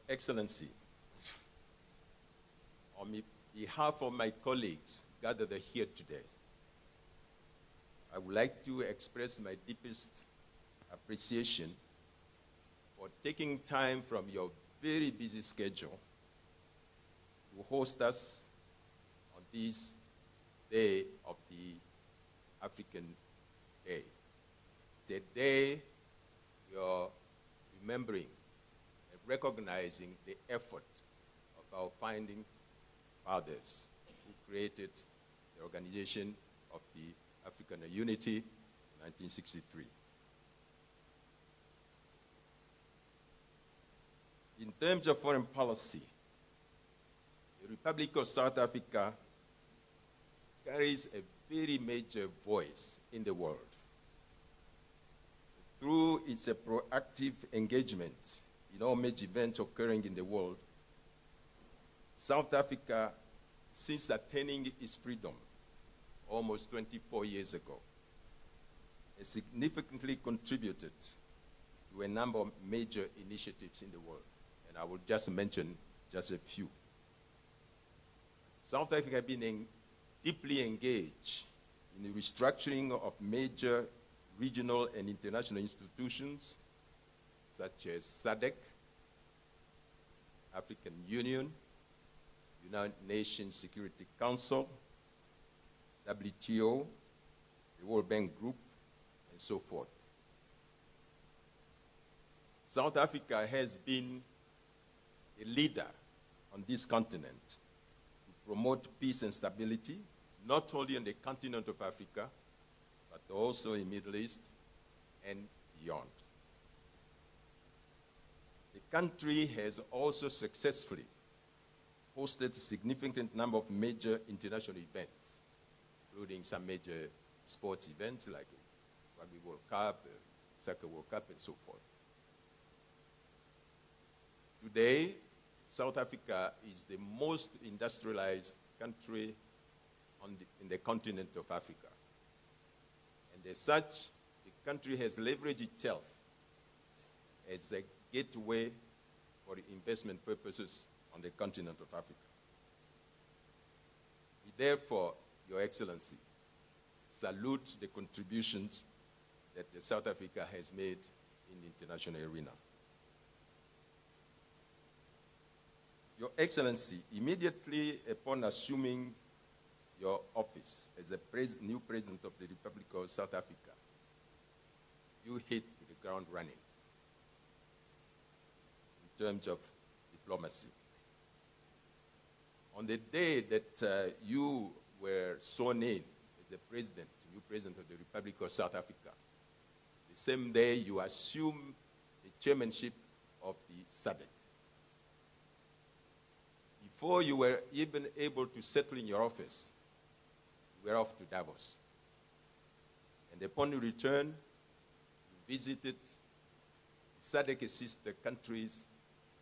Excellency, on behalf of my colleagues gathered here today, I would like to express my deepest appreciation for taking time from your very busy schedule to host us on this day of the African Day. It's a day you're remembering and recognizing the effort of our founding fathers who created the Organization of the African Unity in 1963. In terms of foreign policy, the Republic of South Africa carries a very major voice in the world. Through its proactive engagement in all major events occurring in the world, South Africa, since attaining its freedom almost 24 years ago, has significantly contributed to a number of major initiatives in the world. And I will just mention just a few. South Africa has been deeply engaged in the restructuring of major regional and international institutions such as SADC, African Union, United Nations Security Council, WTO, the World Bank Group, and so forth. South Africa has been a leader on this continent to promote peace and stability, not only on the continent of Africa, but also in the Middle East and beyond. The country has also successfully hosted a significant number of major international events, including some major sports events like Rugby World Cup, Soccer World Cup, and so forth. Today, South Africa is the most industrialized country in the continent of Africa. And as such, the country has leveraged itself as a gateway for investment purposes on the continent of Africa. We therefore, Your Excellency, salute the contributions that South Africa has made in the international arena. Your Excellency, immediately upon assuming your office as the new President of the Republic of South Africa, you hit the ground running in terms of diplomacy. On the day that you were sworn in as the President, new President of the Republic of South Africa, the same day you assumed the chairmanship of the SADC. Before you were even able to settle in your office, you were off to Davos. And upon your return, you visited SADC sister countries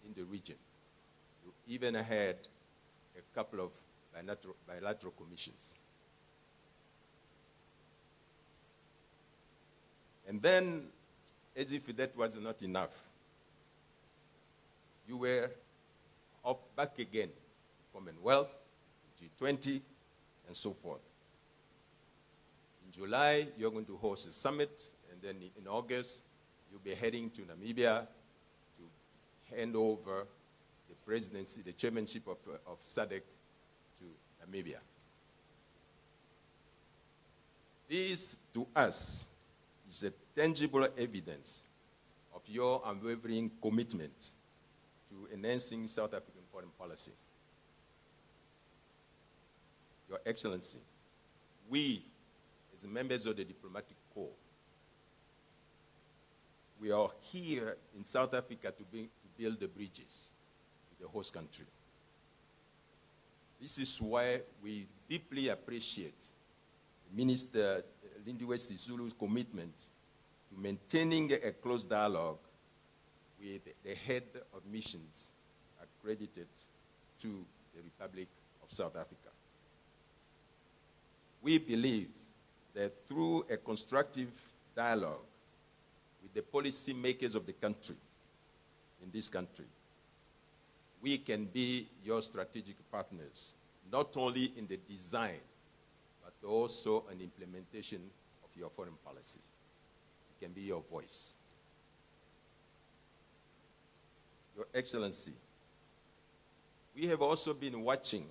in the region. You even had a couple of bilateral commissions. And then, as if that was not enough, you were back again, Commonwealth, G20, and so forth. In July, you're going to host a summit, and then in August, you'll be heading to Namibia to hand over the presidency, the chairmanship of SADC to Namibia. This, to us, is a tangible evidence of your unwavering commitment to enhancing South African foreign policy. Your Excellency, we, as members of the diplomatic corps, we are here in South Africa to build the bridges with the host country. This is why we deeply appreciate Minister Lindiwe Sisulu's commitment to maintaining a close dialogue with the head of missions accredited to the Republic of South Africa. We believe that through a constructive dialogue with the policy makers of the country, in this country, we can be your strategic partners, not only in the design, but also an implementation of your foreign policy. It can be your voice. Your Excellency, we have also been watching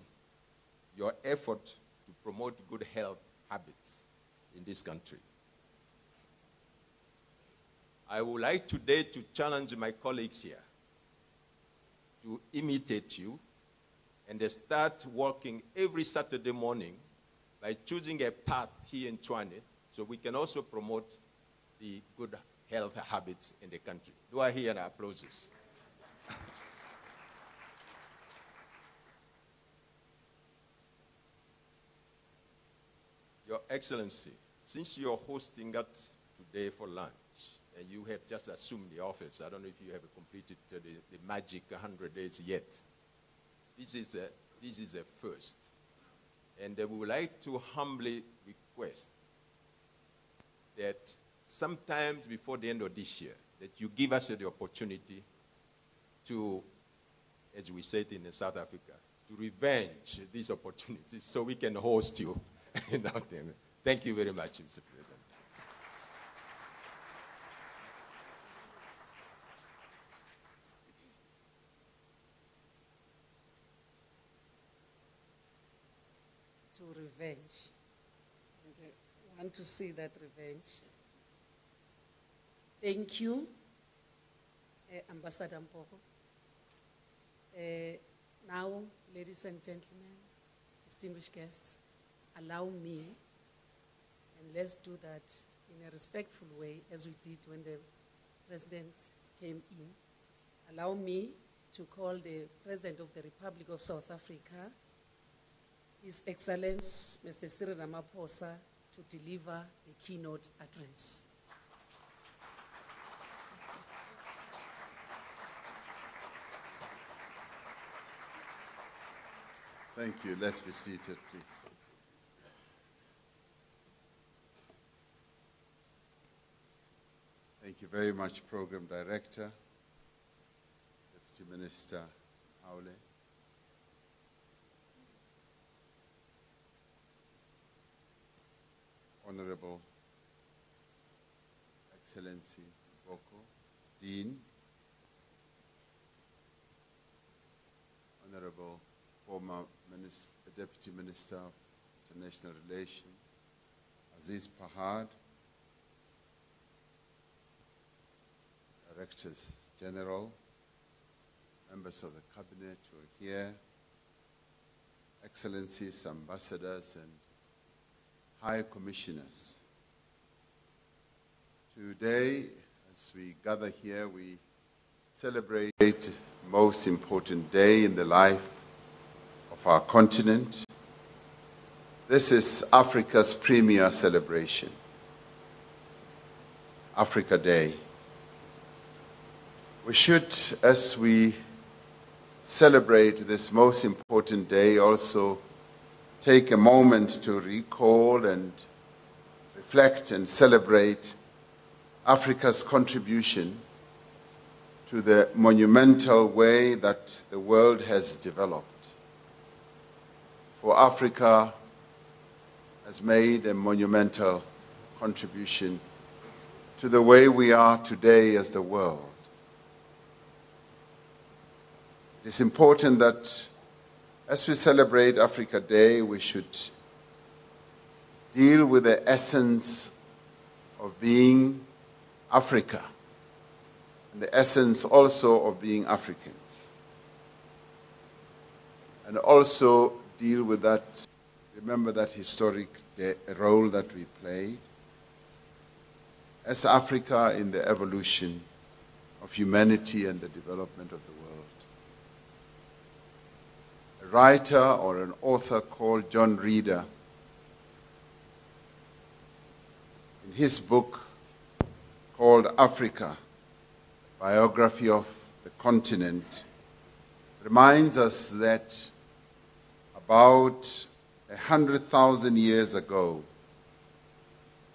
your effort to promote good health habits in this country. I would like today to challenge my colleagues here to imitate you and start working every Saturday morning by choosing a path here in Tshwane so we can also promote the good health habits in the country. Do I hear the applauses? Your Excellency, since you're hosting us today for lunch, and you have just assumed the office, I don't know if you have completed the magic 100 days yet. This is a first. And we would like to humbly request that sometimes before the end of this year, that you give us the opportunity to, as we said in South Africa, to revenge these opportunities so we can host you. Thank you very much, Mr. President. To revenge. And I want to see that revenge. Thank you, Ambassador Mpoko. Now, ladies and gentlemen, distinguished guests, allow me, and let's do that in a respectful way, as we did when the President came in. Allow me to call the President of the Republic of South Africa, His Excellency, Mr. Cyril Ramaphosa, to deliver the keynote address. Thank you. Let's be seated, please. Thank you very much, Program Director, Deputy Minister Haule. Honorable Excellency Boko, Dean, Honorable former Deputy Minister of International Relations, Aziz Pahad, Directors General, members of the Cabinet who are here, Excellencies, Ambassadors, and High Commissioners. Today, as we gather here, we celebrate the most important day in the life of our continent. This is Africa's premier celebration, Africa Day. We should, as we celebrate this most important day, also take a moment to recall and reflect and celebrate Africa's contribution to the monumental way that the world has developed. For Africa has made a monumental contribution to the way we are today as the world. It is important that as we celebrate Africa Day, we should deal with the essence of being Africa and the essence also of being Africans. And also deal with that, remember that historic role that we played as Africa in the evolution of humanity and the development of the world. A writer or an author called John Reader, in his book called Africa, Biography of the Continent, reminds us that about 100,000 years ago,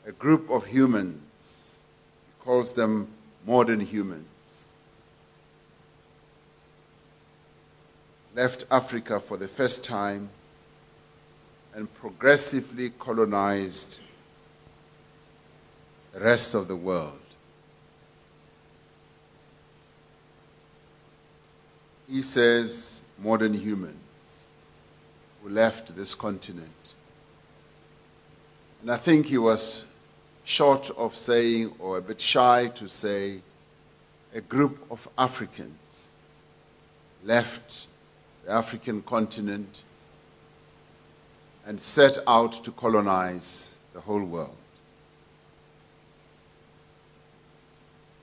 a group of humans, he calls them modern humans, left Africa for the first time and progressively colonized the rest of the world. He says modern humans who left this continent. And I think he was short of saying, or a bit shy to say, a group of Africans left the African continent and set out to colonize the whole world.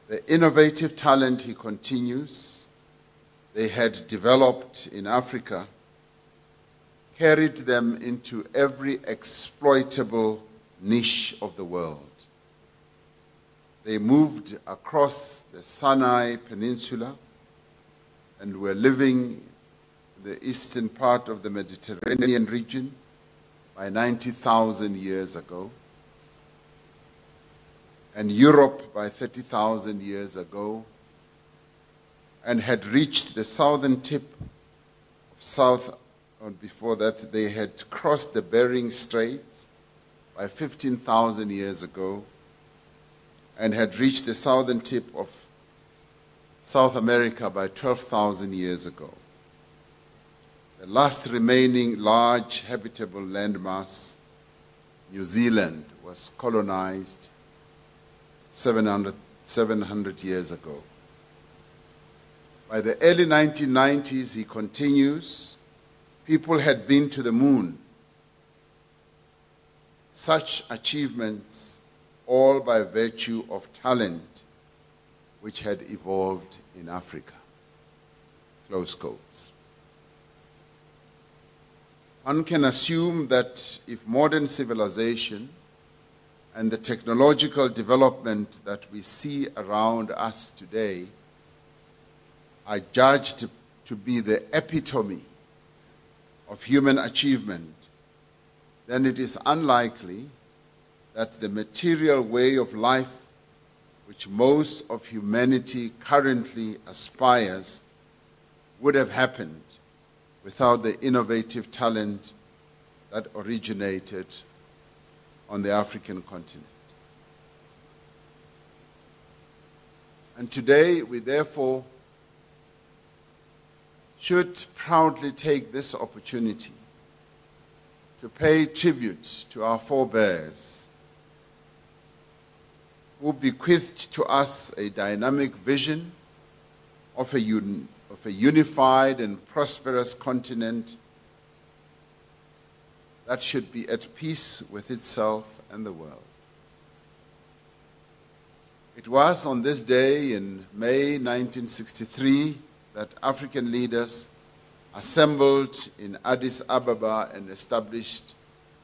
The innovative talent, he continues, they had developed in Africa carried them into every exploitable niche of the world. They moved across the Sinai Peninsula and were living in the eastern part of the Mediterranean region by 90,000 years ago, and Europe by 30,000 years ago, and had reached the southern tip of South, or before that they had crossed the Bering Straits by 15,000 years ago, and had reached the southern tip of South America by 12,000 years ago. The last remaining large habitable landmass, New Zealand, was colonized 700 years ago. By the early 1990s, he continues, people had been to the moon. Such achievements, all by virtue of talent which had evolved in Africa. Close quotes. One can assume that if modern civilization and the technological development that we see around us today are judged to be the epitome of human achievement, then it is unlikely that the material way of life which most of humanity currently aspires would have happened without the innovative talent that originated on the African continent. And today we therefore should proudly take this opportunity to pay tribute to our forebears who bequeathed to us a dynamic vision of a unified and prosperous continent that should be at peace with itself and the world. It was on this day in May 1963 that African leaders assembled in Addis Ababa and established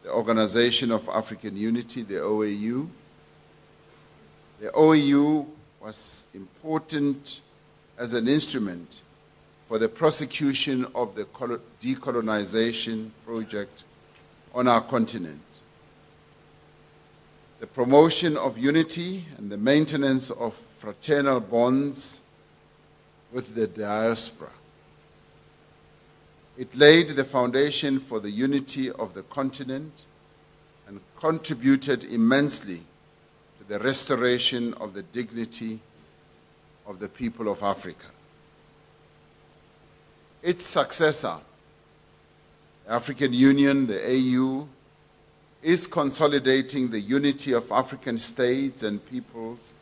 the Organization of African Unity, the OAU. The OAU was important as an instrument for the prosecution of the decolonization project on our continent, the promotion of unity and the maintenance of fraternal bonds with the diaspora. It laid the foundation for the unity of the continent and contributed immensely to the restoration of the dignity of the people of Africa. Its successor, the African Union, the AU, is consolidating the unity of African states and peoples,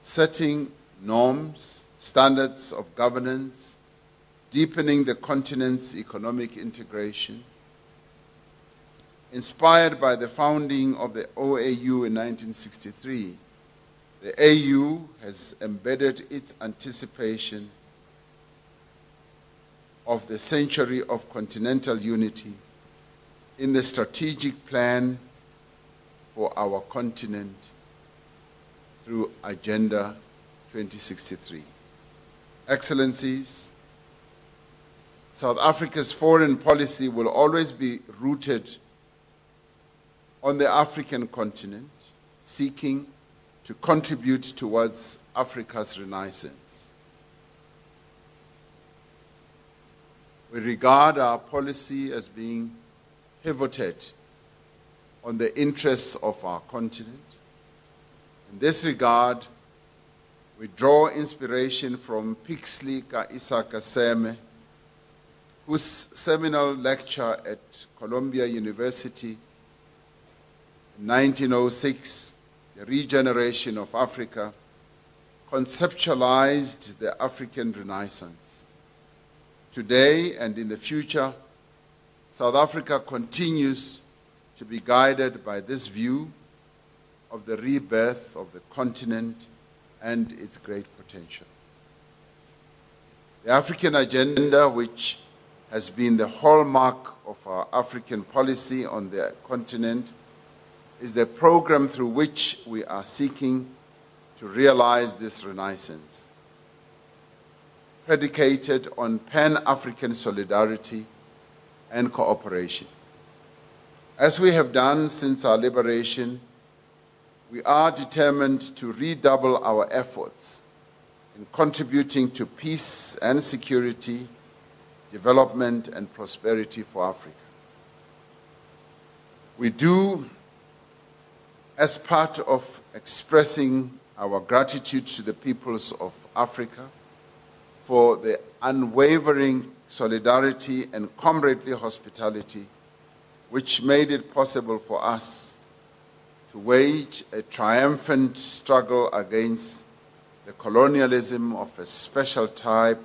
setting norms, standards of governance, deepening the continent's economic integration. Inspired by the founding of the OAU in 1963, the AU has embedded its anticipation of the century of continental unity in the strategic plan for our continent through Agenda 2063. Excellencies, South Africa's foreign policy will always be rooted on the African continent, seeking to contribute towards Africa's renaissance. We regard our policy as being pivoted on the interests of our continent. In this regard, we draw inspiration from Pixley Isaac Seme, whose seminal lecture at Columbia University in 1906, The Regeneration of Africa, conceptualized the African Renaissance. Today and in the future, South Africa continues to be guided by this view of the rebirth of the continent and its great potential. The African agenda, which has been the hallmark of our African policy on the continent, is the program through which we are seeking to realize this renaissance, predicated on Pan-African solidarity and cooperation. As we have done since our liberation, we are determined to redouble our efforts in contributing to peace and security, development and prosperity for Africa. We do, as part of expressing our gratitude to the peoples of Africa for the unwavering solidarity and comradely hospitality which made it possible for us to wage a triumphant struggle against the colonialism of a special type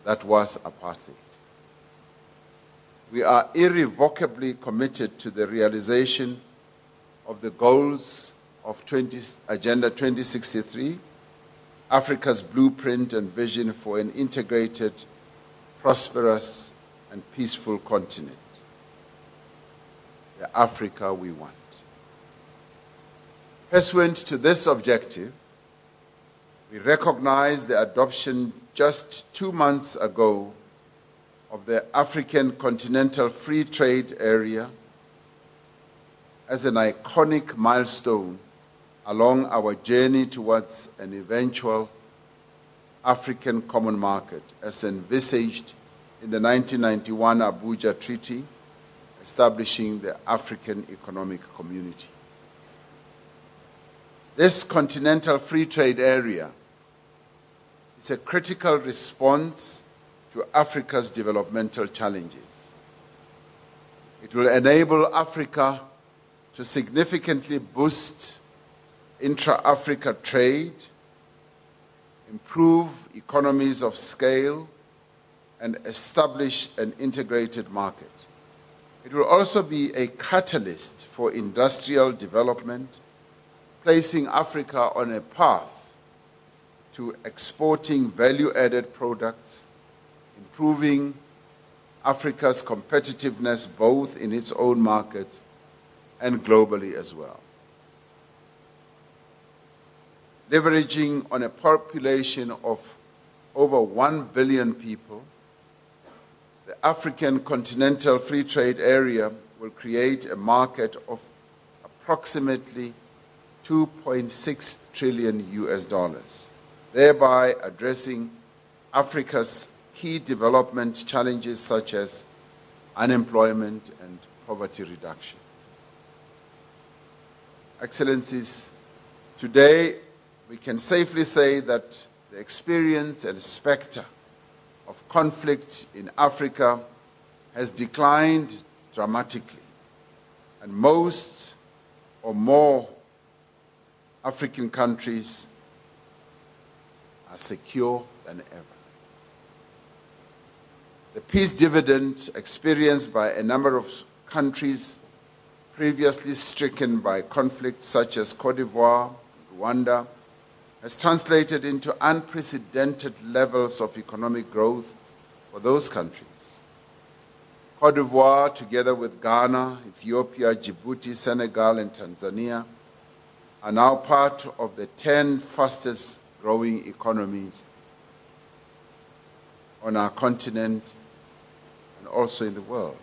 that was apartheid. We are irrevocably committed to the realization of the goals of Agenda 2063, Africa's blueprint and vision for an integrated, prosperous, and peaceful continent. The Africa we want. Pursuant to this objective, we recognize the adoption just 2 months ago of the African Continental Free Trade Area as an iconic milestone along our journey towards an eventual African Common Market, as envisaged in the 1991 Abuja Treaty, establishing the African Economic Community. This Continental Free Trade Area is a critical response to Africa's developmental challenges. It will enable Africa to significantly boost intra-Africa trade, improve economies of scale, and establish an integrated market. It will also be a catalyst for industrial development, placing Africa on a path to exporting value-added products, improving Africa's competitiveness both in its own markets and globally as well. Leveraging on a population of over 1 billion people, the African Continental Free Trade Area will create a market of approximately $2.6 trillion, thereby addressing Africa's key development challenges such as unemployment and poverty reduction. Excellencies, today we can safely say that the experience and specter of conflict in Africa has declined dramatically, and most or more African countries are secure than ever. The peace dividend experienced by a number of countries previously stricken by conflict, such as Cote d'Ivoire, Rwanda, has translated into unprecedented levels of economic growth for those countries. Cote d'Ivoire, together with Ghana, Ethiopia, Djibouti, Senegal, and Tanzania, are now part of the 10 fastest growing economies on our continent and also in the world.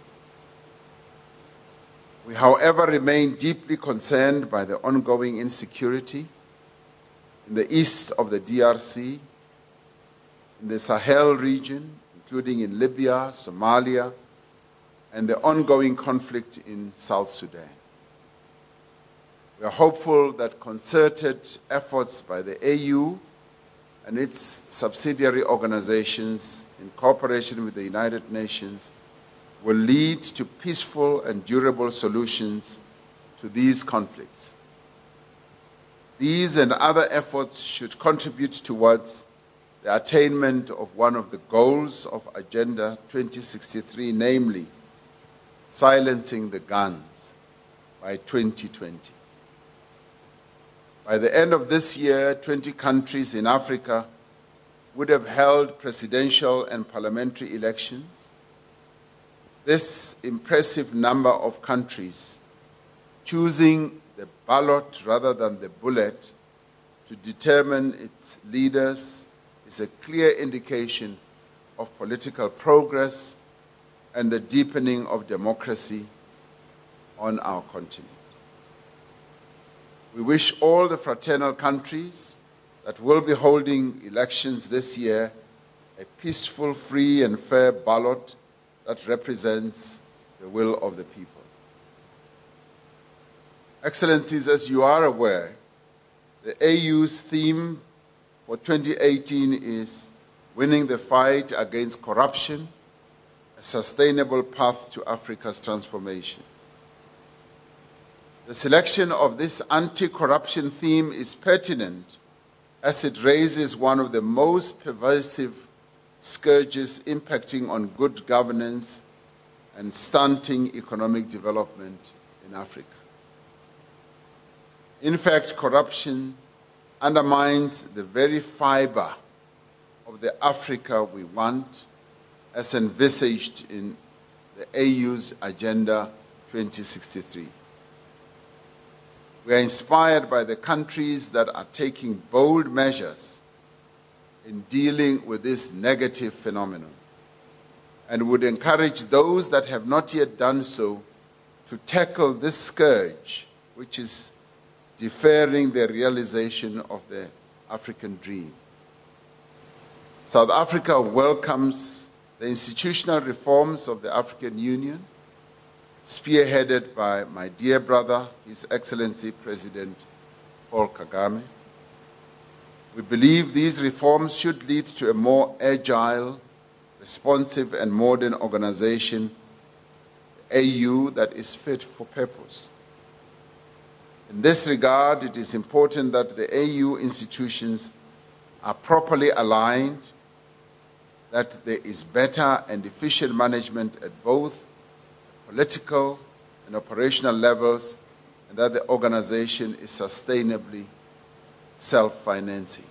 We, however, remain deeply concerned by the ongoing insecurity in the east of the DRC, in the Sahel region, in including in Libya, Somalia, and the ongoing conflict in South Sudan. We are hopeful that concerted efforts by the AU and its subsidiary organizations in cooperation with the United Nations will lead to peaceful and durable solutions to these conflicts. These and other efforts should contribute towards the attainment of one of the goals of Agenda 2063, namely silencing the guns by 2020. By the end of this year, 20 countries in Africa would have held presidential and parliamentary elections. This impressive number of countries choosing the ballot rather than the bullet to determine its leaders is a clear indication of political progress and the deepening of democracy on our continent. We wish all the fraternal countries that will be holding elections this year a peaceful, free, and fair ballot that represents the will of the people. Excellencies, as you are aware, the AU's theme for 2018 is winning the fight against corruption, a sustainable path to Africa's transformation. The selection of this anti-corruption theme is pertinent as it raises one of the most pervasive scourges impacting on good governance and stunting economic development in Africa. In fact, corruption undermines the very fiber of the Africa we want, as envisaged in the AU's Agenda 2063. We are inspired by the countries that are taking bold measures in dealing with this negative phenomenon and would encourage those that have not yet done so to tackle this scourge, which is deferring the realization of the African dream. South Africa welcomes the institutional reforms of the African Union, spearheaded by my dear brother, His Excellency President Paul Kagame. We believe these reforms should lead to a more agile, responsive, and modern organization, the AU that is fit for purpose. In this regard, it is important that the AU institutions are properly aligned, that there is better and efficient management at both political and operational levels, and that the organization is sustainably self-financing.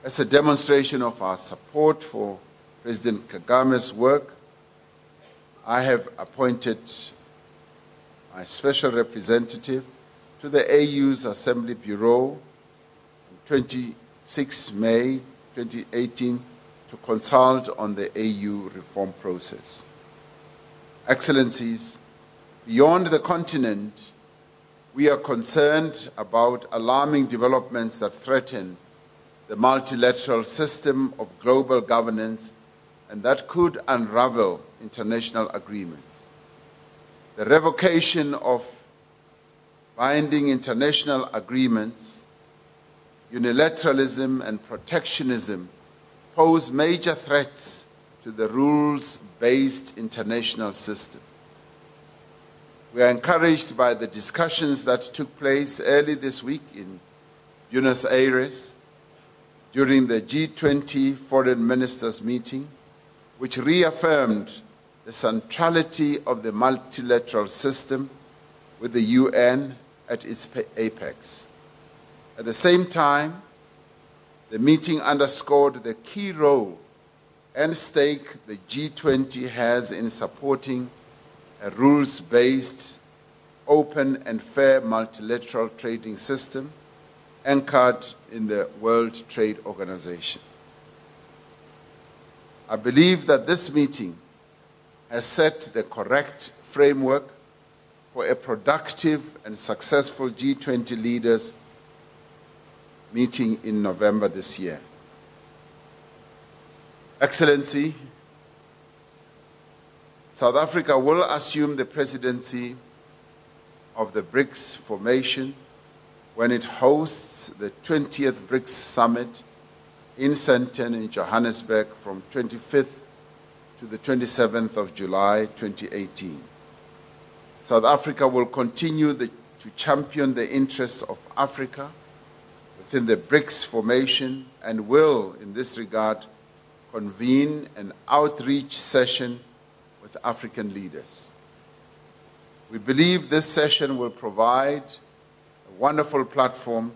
As a demonstration of our support for President Kagame's work, I have appointed my special representative to the AU's Assembly Bureau on 26 May 2018 to consult on the AU reform process. Excellencies, beyond the continent, we are concerned about alarming developments that threaten the multilateral system of global governance and that could unravel international agreements. The revocation of binding international agreements, unilateralism, and protectionism pose major threats to the rules-based international system. We are encouraged by the discussions that took place early this week in Buenos Aires during the G20 Foreign Ministers meeting, which reaffirmed the centrality of the multilateral system with the UN at its apex. At the same time, the meeting underscored the key role and stake the G20 has in supporting a rules-based, open and fair multilateral trading system anchored in the World Trade Organization. I believe that this meeting has set the correct framework for a productive and successful G20 leaders meeting in November this year. Excellency, South Africa will assume the presidency of the BRICS formation when it hosts the 20th BRICS Summit in Sandton in Johannesburg from 25th to the 27th of July 2018. South Africa will continue to champion the interests of Africa within the BRICS formation and will, in this regard, convene an outreach session with African leaders. We believe this session will provide a wonderful platform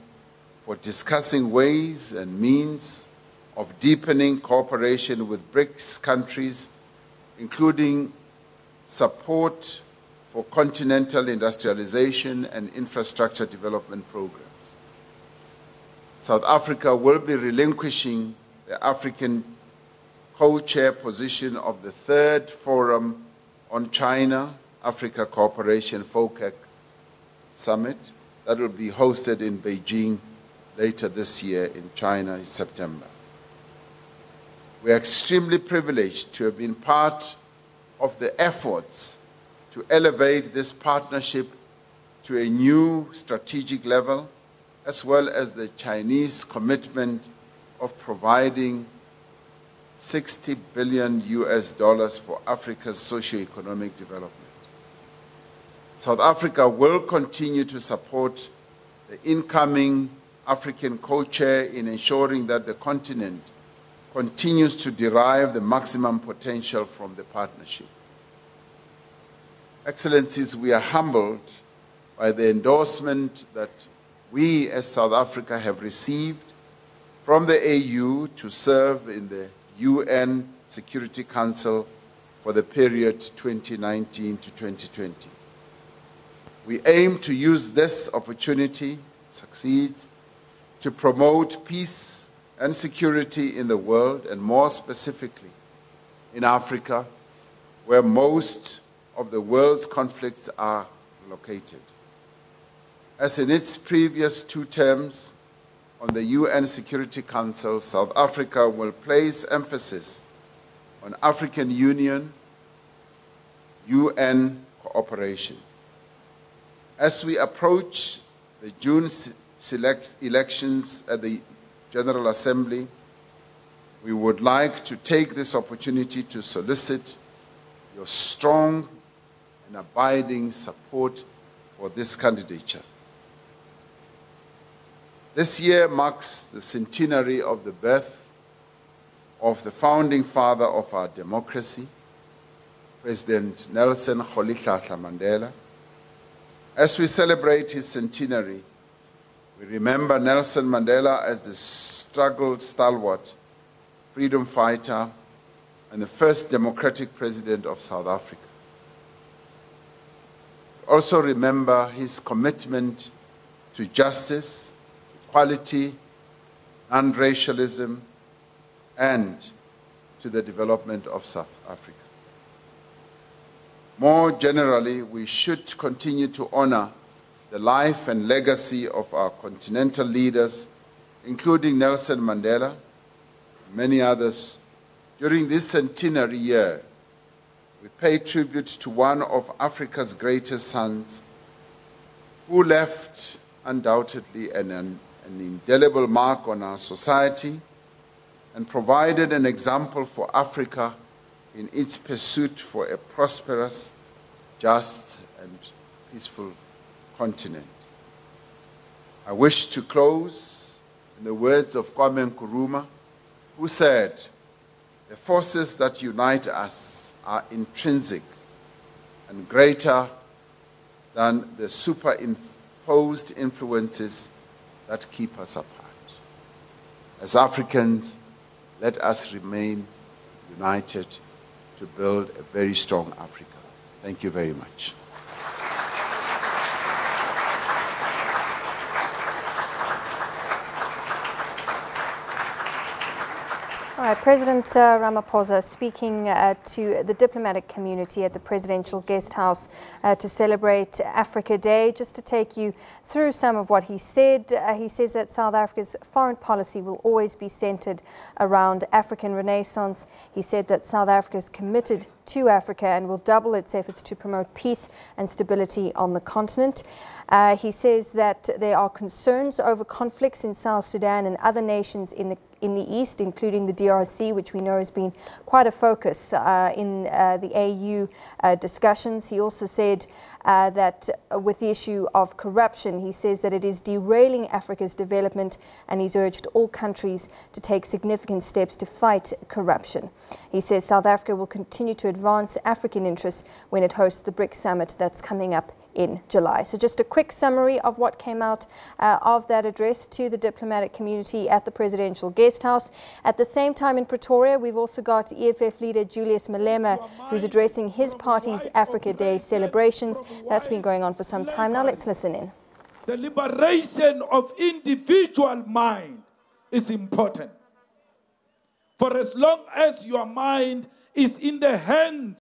for discussing ways and means of deepening cooperation with BRICS countries, including support for continental industrialization and infrastructure development programs. South Africa will be relinquishing the African co-chair position of the Third Forum on China-Africa Cooperation FOCAC Summit that will be hosted in Beijing later this year in China in September. We are extremely privileged to have been part of the efforts to elevate this partnership to a new strategic level, as well as the Chinese commitment of providing $60 billion for Africa's socio-economic development. South Africa will continue to support the incoming African co-chair in ensuring that the continent continues to derive the maximum potential from the partnership. Excellencies, we are humbled by the endorsement that we as South Africa have received from the AU to serve in the UN Security Council for the period 2019 to 2020. We aim to use this opportunity, succeed, to promote peace and security in the world, and more specifically in Africa, where most of the world's conflicts are located. As in its previous 2 terms on the UN Security Council, South Africa will place emphasis on African Union, UN cooperation. As we approach the June elections at the General Assembly, we would like to take this opportunity to solicit your strong and abiding support for this candidature. This year marks the centenary of the birth of the founding father of our democracy, President Nelson Rolihlahla Mandela. As we celebrate his centenary, we remember Nelson Mandela as the struggle stalwart, freedom fighter, and the first democratic president of South Africa. We also remember his commitment to justice, equality, non-racialism, and to the development of South Africa. More generally, we should continue to honor the life and legacy of our continental leaders, including Nelson Mandela and many others. During this centenary year, we pay tribute to one of Africa's greatest sons, who left undoubtedly an indelible mark on our society and provided an example for Africa in its pursuit for a prosperous, just, and peaceful continent. I wish to close in the words of Kwame Nkrumah, who said, "The forces that unite us are intrinsic and greater than the superimposed influences that keep us apart." As Africans, let us remain united to build a very strong Africa. Thank you very much. All right, President Ramaphosa speaking to the diplomatic community at the Presidential Guest House to celebrate Africa Day. Just to take you through some of what he said, he says that South Africa's foreign policy will always be centered around African renaissance. He said that South Africa is committed to Africa and will double its efforts to promote peace and stability on the continent. He says that there are concerns over conflicts in South Sudan and other nations in the East, including the DRC, which we know has been quite a focus in the AU discussions. He also said that with the issue of corruption, he says that it is derailing Africa's development, and he's urged all countries to take significant steps to fight corruption. He says South Africa will continue to advance African interests when it hosts the BRICS summit that's coming up in July. So just a quick summary of what came out of that address to the diplomatic community at the Presidential Guest House. At the same time in Pretoria, we've also got EFF leader Julius Malema, who's addressing his party's Africa Day celebrations. That's been going on for some time now. Let's listen in. The liberation of individual mind is important. For as long as your mind is in the hands